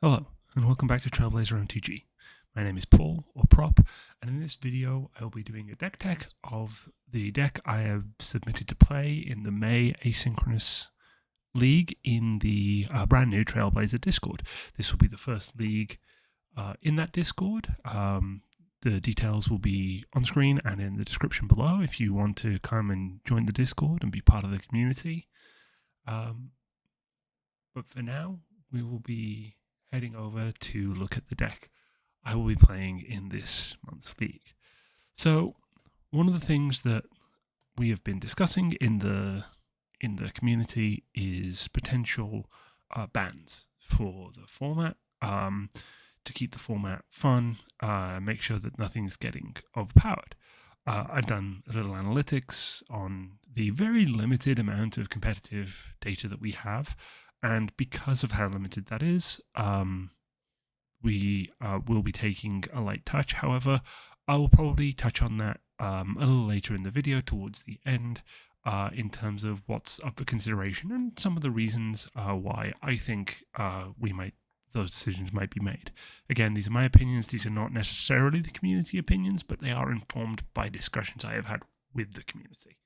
Hello, and welcome back to Trailblazer MTG. My name is Paul, or Prop, and in this video I will be doing a deck tech of the deck I have submitted to play in the May Asynchronous League in the brand new Trailblazer Discord. This will be the first league in that Discord. The details will be on screen and in the description below if you want to come and join the Discord and be part of the community. But for now, we will be heading over to look at the deck I will be playing in this month's league. So, one of the things that we have been discussing in the community is potential bans for the format, to keep the format fun, make sure that nothing's getting overpowered. I've done a little analytics on the very limited amount of competitive data that we have, and because of how limited that is, we will be taking a light touch. However, I will probably touch on that a little later in the video towards the end, in terms of what's up for consideration and some of the reasons why I think those decisions might be made. Again, these are my opinions. These are not necessarily the community opinions, but they are informed by discussions I have had with the community.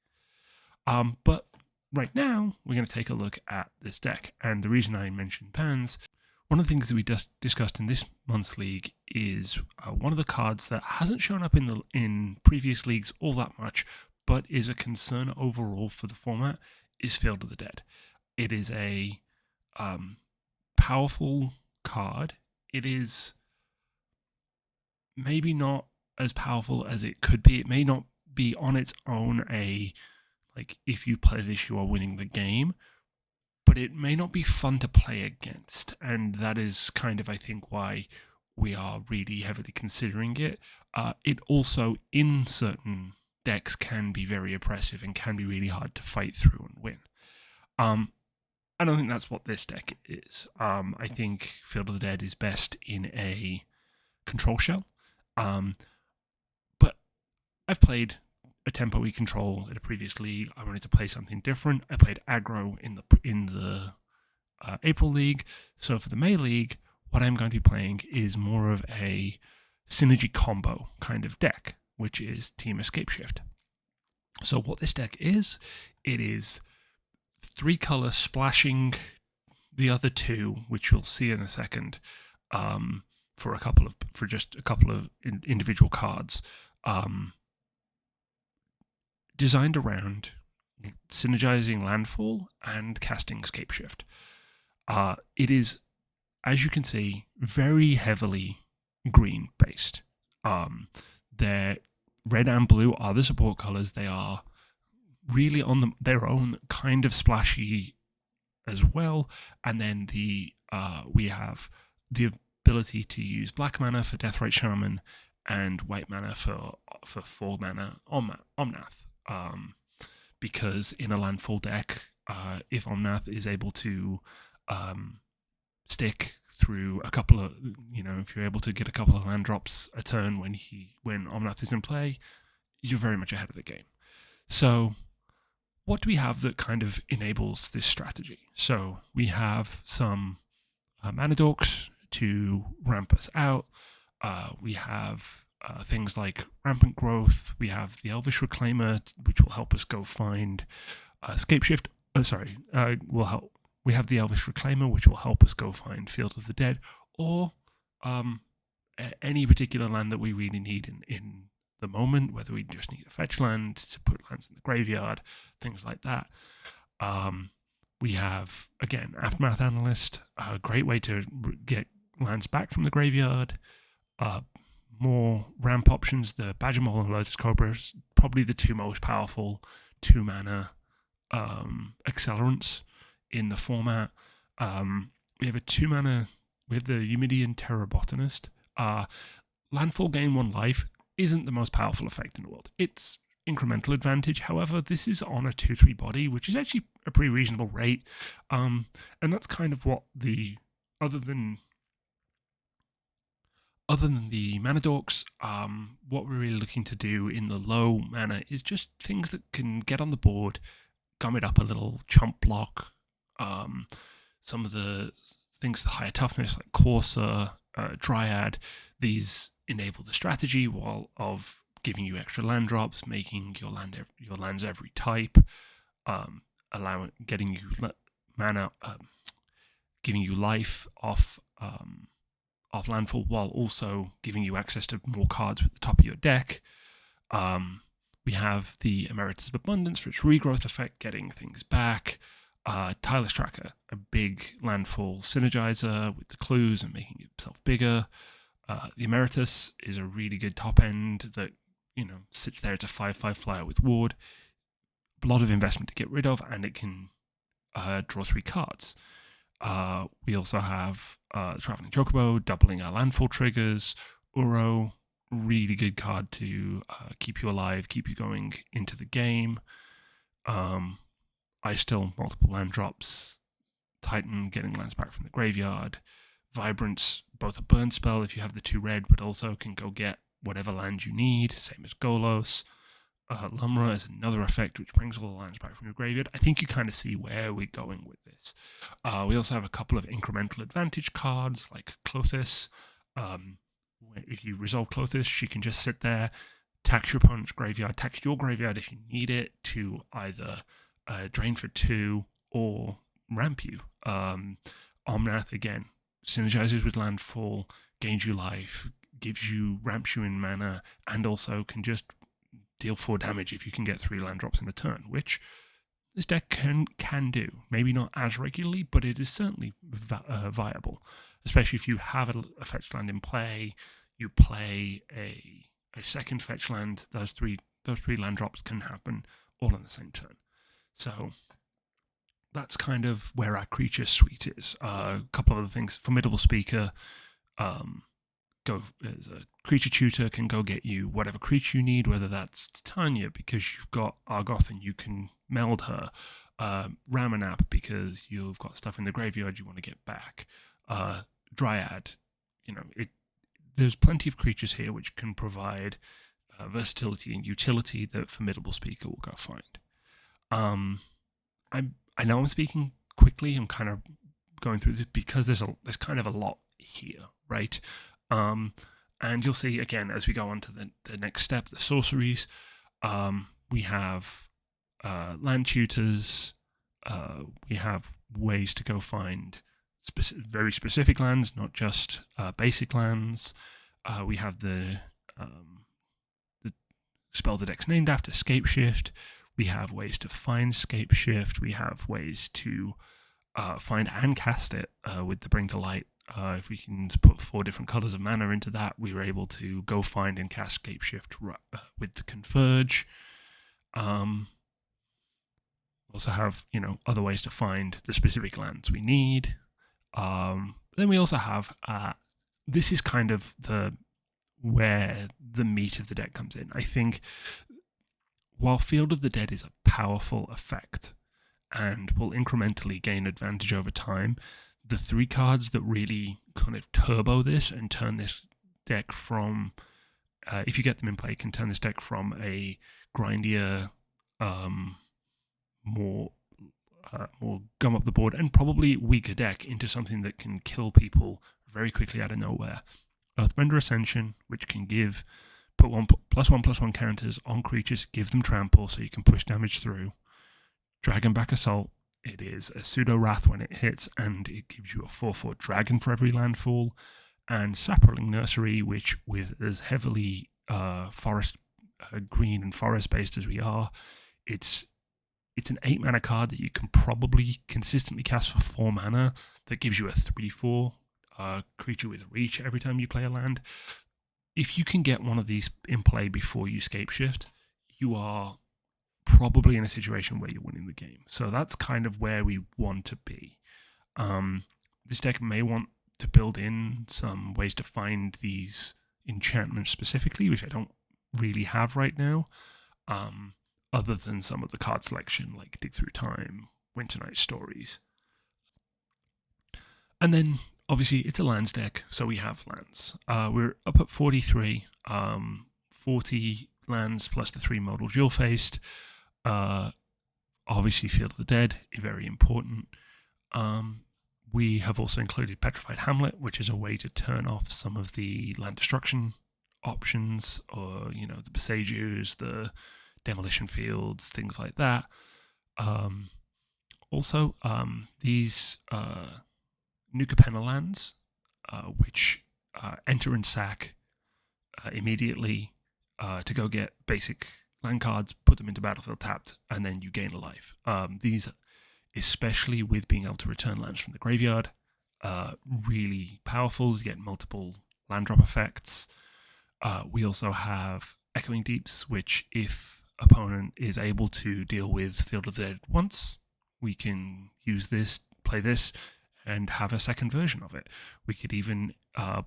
But right now, we're going to take a look at this deck. And the reason I mentioned bans, one of the things that we just discussed in this month's league is one of the cards that hasn't shown up in previous leagues all that much, but is a concern overall for the format, is Field of the Dead. It is a powerful card. It is maybe not as powerful as it could be. It may not be on its own if you play this, you are winning the game, but it may not be fun to play against. And that is kind of, I think, why we are really heavily considering it. It also, in certain decks, can be very oppressive and can be really hard to fight through and win. I don't think that's what this deck is. I think Field of the Dead is best in a control shell. But I've played a tempo we control at a previous league. I wanted to play something different. I played aggro in the April league. So for the May league, what I'm going to be playing is more of a synergy combo kind of deck, which is Team Escape Shift. So what this deck is, it is 3-color splashing the other 2, which you'll see in a second, for just a couple of individual cards. Designed around synergizing landfall and casting Escape Shift. It is, as you can see, very heavily green based. Their red and blue are the support colors. They are really on their own kind of splashy as well. And then we have the ability to use black mana for Deathrite Shaman and white mana for 4 mana Omnath. Because in a landfall deck, if Omnath is able to stick through a couple of, if you're able to get a couple of land drops a turn when Omnath is in play, you're very much ahead of the game. So what do we have that kind of enables this strategy? So we have some mana dorks to ramp us out. We have things like Rampant Growth. We have the Elvish Reclaimer, which will help us go find Escape Shift. Will help. We have the Elvish Reclaimer, which will help us go find Field of the Dead, or any particular land that we really need in the moment, whether we just need a fetch land to put lands in the graveyard, things like that. We have, again, Aftermath Analyst, a great way to get lands back from the graveyard. More ramp options, the Badger Mole and Lotus Cobra is probably the 2 most powerful 2-mana accelerants in the format. We have a 2-mana, we have the Eumidian Terror Botanist. Landfall gain 1 life isn't the most powerful effect in the world. It's incremental advantage. However, this is on a 2/3 body, which is actually a pretty reasonable rate. And that's kind of what other than the mana dorks, what we're really looking to do in the low mana is just things that can get on the board, gum it up a little, chump block, some of the things with higher toughness like Courser, Dryad. These enable the strategy while of giving you extra land drops, making your lands every type, getting you mana, giving you life off landfall, while also giving you access to more cards at the top of your deck. We have the Emeritus of Abundance for its regrowth effect, getting things back. Tireless Tracker, a big landfall synergizer with the clues and making itself bigger. The Emeritus is a really good top end that, sits there. It's a 5/5 flyer with ward. A lot of investment to get rid of, and it can draw 3 cards. We also have Traveling Chocobo, doubling our landfall triggers. Uro, really good card to keep you alive, keep you going into the game. I still multiple land drops. Titan, getting lands back from the graveyard. Vibrance, both a burn spell if you have the 2 red, but also can go get whatever land you need, same as Golos. Lumra is another effect which brings all the lands back from your graveyard. I think you kind of see where we're going with this. We also have a couple of incremental advantage cards like Clothis. If you resolve Clothis, she can just sit there, tax your opponent's graveyard, tax your graveyard if you need it to either drain for 2 or ramp you. Omnath, again, synergizes with landfall, gains you life, ramps you in mana, and also can just deal 4 damage if you can get 3 land drops in a turn, which this deck can do. Maybe not as regularly, but it is certainly viable, especially if you have a fetch land in play, you play a second fetch land, those three land drops can happen all on the same turn. So that's kind of where our creature suite is. A couple of other things. Formidable Speaker, as a creature tutor, can go get you whatever creature you need, whether that's Titania because you've got Argoth and you can meld her, Ramanap because you've got stuff in the graveyard you want to get back, Dryad. There's plenty of creatures here which can provide versatility and utility that Formidable Speaker will go find. I know I'm speaking quickly. I'm kind of going through this because there's kind of a lot here, right? And you'll see again as we go on to the next step, the sorceries. We have land tutors. We have ways to go find very specific lands, not just basic lands. We have the spell the deck's named after, Scapeshift. We have ways to find Scapeshift. We have ways to find and cast it with the Bring to Light. If we can put 4 different colors of mana into that, we were able to go find and cast Scapeshift with the Converge. Also have other ways to find the specific lands we need. Then we also have this is kind of where the meat of the deck comes in. I think while Field of the Dead is a powerful effect and will incrementally gain advantage over time, the 3 cards that really kind of turbo this and turn this deck from, if you get them in play, can turn this deck from a grindier, more gum up the board and probably weaker deck into something that can kill people very quickly out of nowhere. Earthbender Ascension, which can put +1/+1 counters on creatures, give them trample so you can push damage through. Dragonback Assault, it is a pseudo Wrath when it hits, and it gives you a 4/4 dragon for every landfall. And Sapperling Nursery, which with as heavily forest green and forest based as we are, it's an 8 mana card that you can probably consistently cast for 4 mana that gives you a 3/4 creature with reach every time you play a land. If you can get one of these in play before you Scapeshift, you are probably in a situation where you're winning the game. So that's kind of where we want to be. This deck may want to build in some ways to find these enchantments specifically, which I don't really have right now, other than some of the card selection like Dig Through Time, Winter Night Stories. And then obviously it's a lands deck, so we have lands. We're up at 43, 40 lands plus the 3 modal dual-faced. Obviously Field of the Dead, very important. We have also included Petrified Hamlet, which is a way to turn off some of the land destruction options, or the Besiegers, the demolition fields, things like that. Also, these New Capenna lands, which enter and sack immediately to go get basic land cards, put them into battlefield tapped, and then you gain a life. These, especially with being able to return lands from the graveyard, really powerful. You get multiple land drop effects. We also have Echoing Deeps, which if opponent is able to deal with Field of the Dead once, we can use this, play this, and have a second version of it. We could even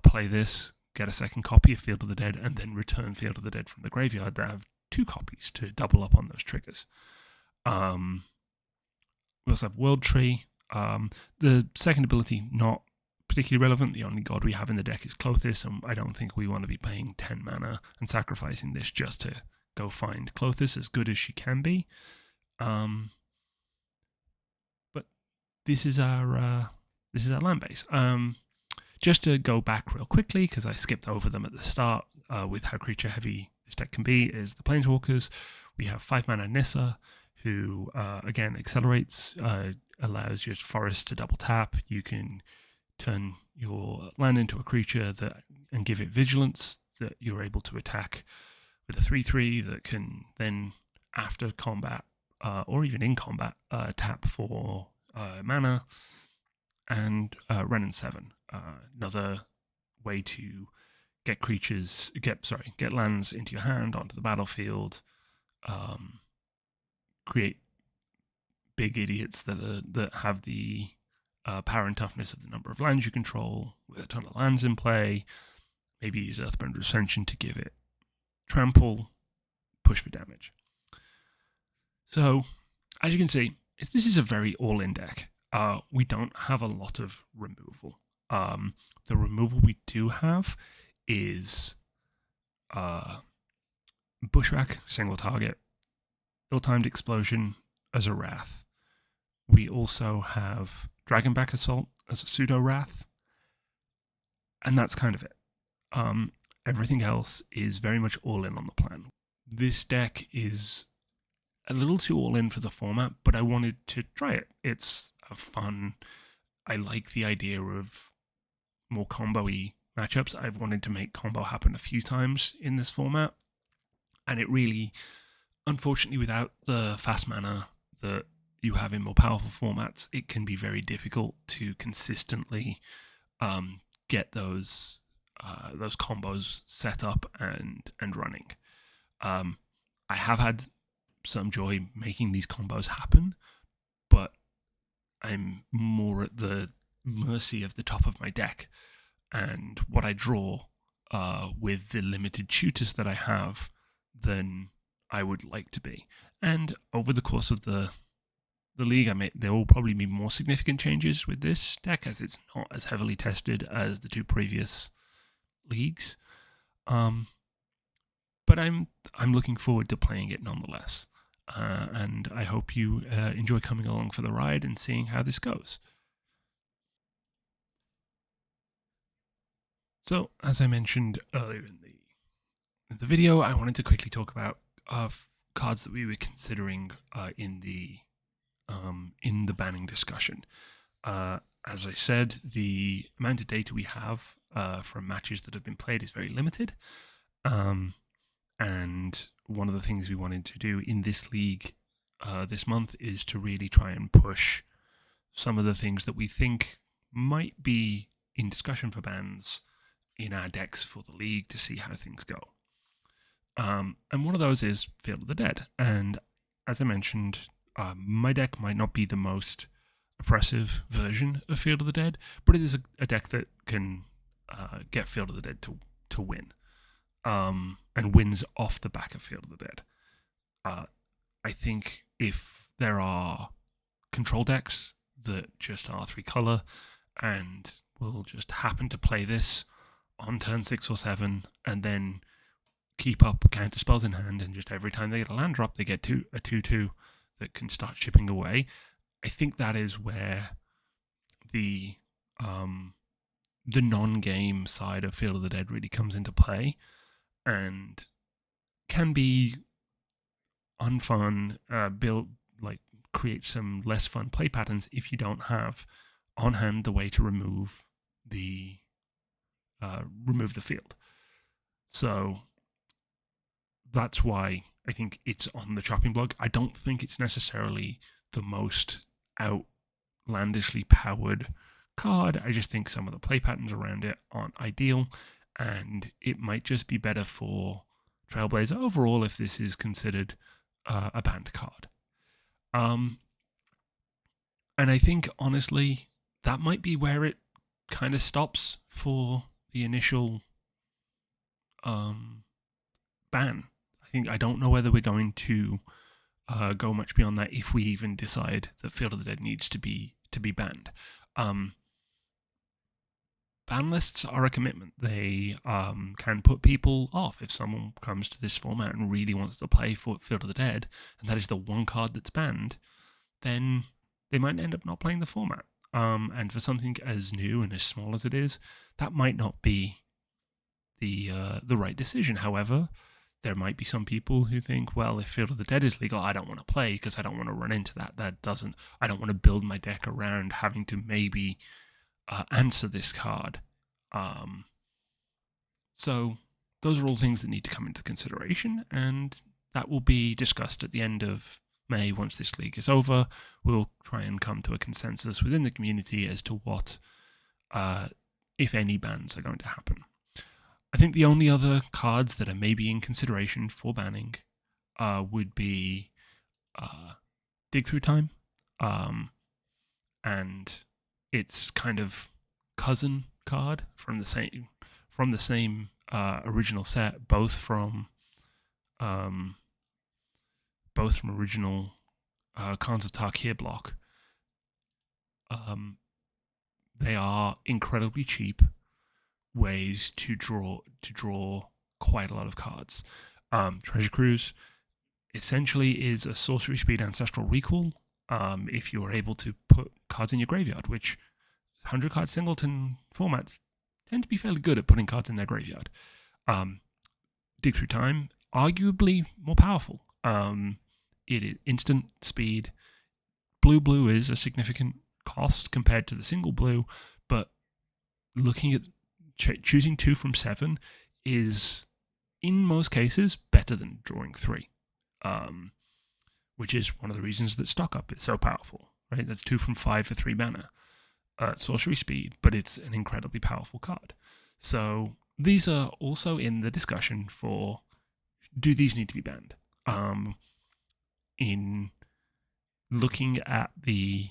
play this, get a second copy of Field of the Dead, and then return Field of the Dead from the graveyard to have 2 copies to double up on those triggers. We also have World Tree. The second ability, not particularly relevant. The only god we have in the deck is Clothis, and I don't think we want to be paying 10 mana and sacrificing this just to go find Clothis, as good as she can be. But this is our land base. Just to go back real quickly, because I skipped over them at the start, with how creature heavy this deck can be, is the Planeswalkers. We have 5 mana Nissa, who again accelerates, allows your forest to double tap. You can turn your land into a creature and give it vigilance that you're able to attack with a 3/3 that can then, after combat or even in combat, tap for mana. And Renin 7, another way to get lands into your hand, onto the battlefield, create big idiots that have the power and toughness of the number of lands you control, with a ton of lands in play. Maybe use Earthbound Ascension to give it trample, push for damage. So, as you can see, this is a very all-in deck. We don't have a lot of removal. The removal we do have is Bushwhack, single target, Ill-Timed Explosion as a Wrath. We also have Dragonback Assault as a pseudo Wrath, and that's kind of it. Everything else is very much all in on the plan. This deck is a little too all in for the format, but I wanted to try it. It's fun. I like the idea of more combo-y matchups. I've wanted to make combo happen a few times in this format, and it really, unfortunately, without the fast mana that you have in more powerful formats, it can be very difficult to consistently get those combos set up and running. I have had some joy making these combos happen, but I'm more at the mercy of the top of my deck and what I draw with the limited tutors that I have than I would like to be. And over the course of the league, there will probably be more significant changes with this deck, as it's not as heavily tested as the 2 previous leagues. But I'm looking forward to playing it nonetheless. And I hope you enjoy coming along for the ride and seeing how this goes. So, as I mentioned earlier in the video, I wanted to quickly talk about cards that we were considering in the banning discussion. As I said, the amount of data we have from matches that have been played is very limited. And one of the things we wanted to do in this league this month is to really try and push some of the things that we think might be in discussion for bans in our decks for the league, to see how things go. And one of those is Field of the Dead. And as I mentioned, my deck might not be the most oppressive version of Field of the Dead, but it is a deck that can get Field of the Dead to win. And wins off the back of Field of the Dead. I think if there are control decks that just are 3 color and will just happen to play this on turn 6 or 7 and then keep up counter spells in hand, and just every time they get a land drop, they get a 2/2 that can start chipping away, I think that is where the non-game side of Field of the Dead really comes into play, and can be unfun, create some less fun play patterns if you don't have on hand the way to remove the field. So that's why I think it's on the chopping block. I don't think it's necessarily the most outlandishly powered card. I just think some of the play patterns around it aren't ideal, and it might just be better for Trailblazer overall if this is considered a banned card. And I think, honestly, that might be where it kind of stops for the initial ban. I don't know whether we're going to go much beyond that if we even decide that Field of the Dead needs to be banned. Ban lists are a commitment. They can put people off. If someone comes to this format and really wants to play for Field of the Dead, and that is the one card that's banned, then they might end up not playing the format. And for something as new and as small as it is, that might not be the right decision. However, there might be some people who think, well, if Field of the Dead is legal, I don't want to play because I don't want to run into that. I don't want to build my deck around having to maybe answer this card. So those are all things that need to come into consideration, and that will be discussed at the end of May. Once this league is over, we'll try and come to a consensus within the community as to what, if any, bans are going to happen. I think the only other cards that are maybe in consideration for banning would be Dig Through Time, and its kind of cousin card from the same original set, both from original Khans of Tarkir block. They are incredibly cheap ways to draw quite a lot of cards. Treasure Cruise essentially is a sorcery speed ancestral recall. If you are able to put cards in your graveyard, which 100 card singleton formats tend to be fairly good at putting cards in their graveyard. Dig Through Time, arguably more powerful. It is instant speed. Blue is a significant cost compared to the single blue, but looking at choosing 2 from 7 is, in most cases, better than drawing 3, which is one of the reasons that Stock Up is so powerful, right? That's 2 from 5 for 3 mana. Sorcery speed, but it's an incredibly powerful card. So these are also in the discussion for, do these need to be banned? In looking at the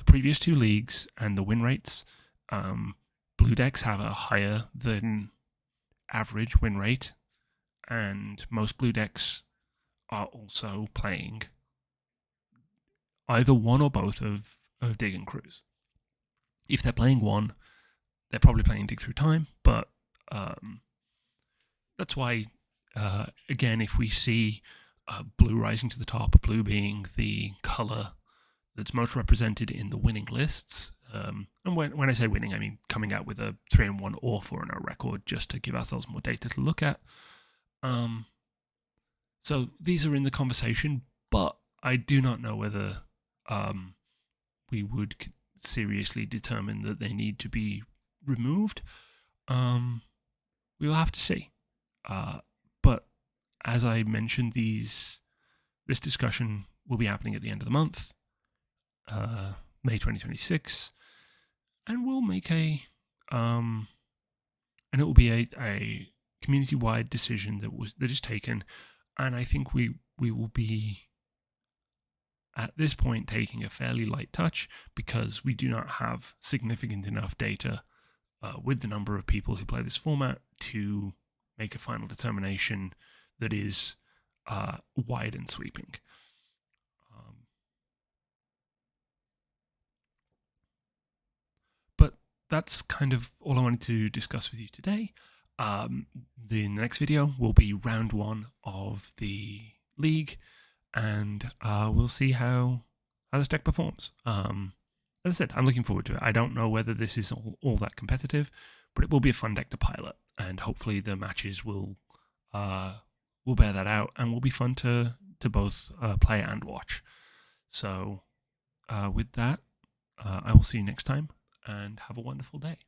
previous 2 leagues and the win rates, blue decks have a higher than average win rate, and most blue decks are also playing either one or both of Dig and Cruise. If they're playing one, they're probably playing Dig Through Time, but that's why, again, if we see blue rising to the top, blue being the color that's most represented in the winning lists, and when I say winning, I mean coming out with a 3-1 or 4-0 record, just to give ourselves more data to look at. So these are in the conversation, but I do not know whether we would seriously determine that they need to be removed. We will have to see. But as I mentioned, this discussion will be happening at the end of the month, May 2026, and we'll make and it will be a community-wide decision that is taken, and I think we will be, at this point, taking a fairly light touch because we do not have significant enough data with the number of people who play this format to make a final determination that is wide and sweeping. But that's kind of all I wanted to discuss with you today. The next video will be round 1 of the league, and we'll see how this deck performs. as I said, I'm looking forward to it. I don't know whether this is all that competitive, but it will be a fun deck to pilot, and hopefully the matches will bear that out, and will be fun to both play and watch. So with that, I will see you next time, and have a wonderful day.